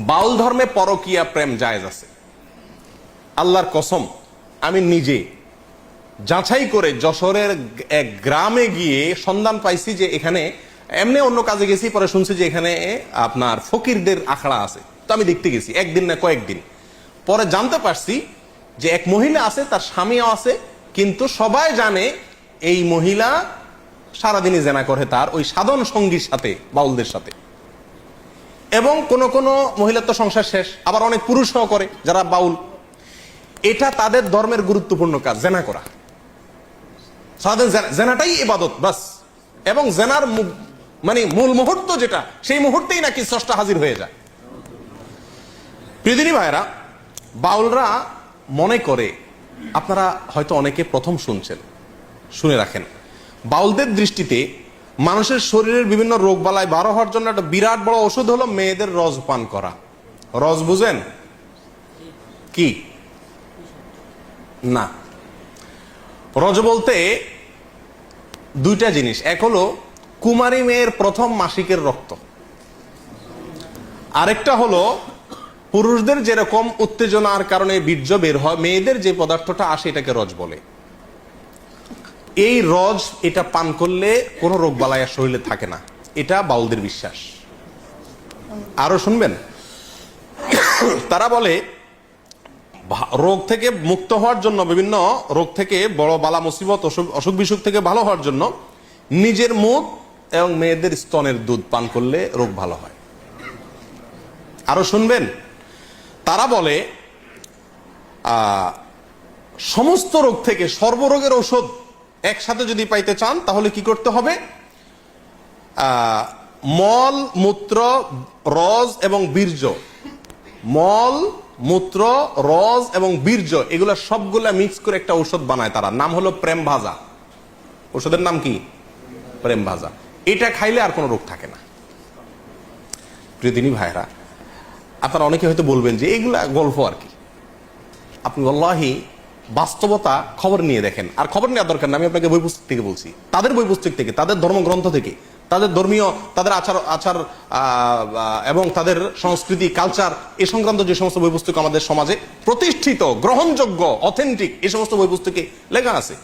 বাউল ধর্মে পরকীয়া প্রেম জায়েজ আছে। আল্লাহর কসম, আমি নিজে যাচাই করে যশোরের এক গ্রামে গিয়ে সন্ধান পাইছি যে এখানে, এমনি অন্য কাজে গেছি, পরে শুনছি যে এখানে আপনার ফকিরদের আখড়া আছে। তো আমি দেখতে গেছি, একদিন না কয়েকদিন পরে জানতে পারছি যে এক মহিলা আছে, তার স্বামীও আছে, কিন্তু সবাই জানে এই মহিলা সারাদিনই জেনা করে তার ওই সাধন সঙ্গীর সাথে, বাউলদের সাথে। এবং কোন কোন মহিলার তো সংসার শেষ, আবার অনেক পুরুষও করে যারা বাউল। এটা তাদের ধর্মের গুরুত্বপূর্ণ কাজ, জেনা করা। সারাদিন জেনাটাই ইবাদত বাস। এবং জেনার মানে মূল মুহূর্ত যেটা, সেই মুহূর্তেই নাকি স্রষ্টা হাজির হয়ে যায়। প্রিয়দিনী ভাইরা, বাউলরা মনে করে, আপনারা হয়তো অনেকে প্রথম শুনছেন, শুনে রাখেন, বাউলদের দৃষ্টিতে মানুষের শরীরের বিভিন্ন রোগ বালাই বারো হওয়ার জন্য একটা বিরাট বড় ওষুধ হলো মেয়েদের রজ পান করা। রজ বুঝেন কি? না, রজ বলতে দুইটা জিনিস। এক হলো কুমারী মেয়ের প্রথম মাসিকের রক্ত, আরেকটা হলো পুরুষদের যেরকম উত্তেজনার কারণে বীর্য বের হয়, মেয়েদের যে পদার্থটা আসে এটাকে রজ বলে। এই রজ, এটা পান করলে কোনো রোগ বালাই আর শরীরে থাকে না, এটা বাউলদের বিশ্বাস। আরো শুনবেন, তারা বলে রোগ থেকে মুক্ত হওয়ার জন্য, বিভিন্ন রোগ থেকে, বড় বালা মুসিবত, অসুখ বিসুখ থেকে ভালো হওয়ার জন্য নিজের মুখ এবং মেয়েদের স্তনের দুধ পান করলে রোগ ভালো হয়। আরো শুনবেন, তারা বলে সমস্ত রোগ থেকে সর্বরোগের ঔষধ একসাথে যদি পাইতে চান তাহলে কি করতে হবে? মল, মূত্র, রজ এবং বীর্য, মল, মূত্র, রজ এবং বীর্য, এগুলা সবগুলা মিক্স করে একটা ঔষধ বানায় তারা, নাম হলো প্রেম ভাজা। ঔষধের নাম কি? প্রেম ভাজা। এটা খাইলে আর কোনো রোগ থাকে না। প্রিয়দিনী ভাইরা, আপনারা অনেকে হয়তো বলবেন যে এগুলা গল্প আর কি। আপনি আল্লাহি বাস্তবতা খবর নিয়ে দেখেন। আর খবর নেওয়ার দরকার না, আমি আপনাকে বই পুস্তক থেকে বলছি, তাদের বই পুস্তক থেকে, তাদের ধর্মগ্রন্থ থেকে, তাদের ধর্মীয়, তাদের আচার এবং তাদের সংস্কৃতি, কালচার, এ সংক্রান্ত যে সমস্ত বই পুস্তক আমাদের সমাজে প্রতিষ্ঠিত, গ্রহণযোগ্য, অথেন্টিক, এই সমস্ত বই পুস্তকে লেখা আছে।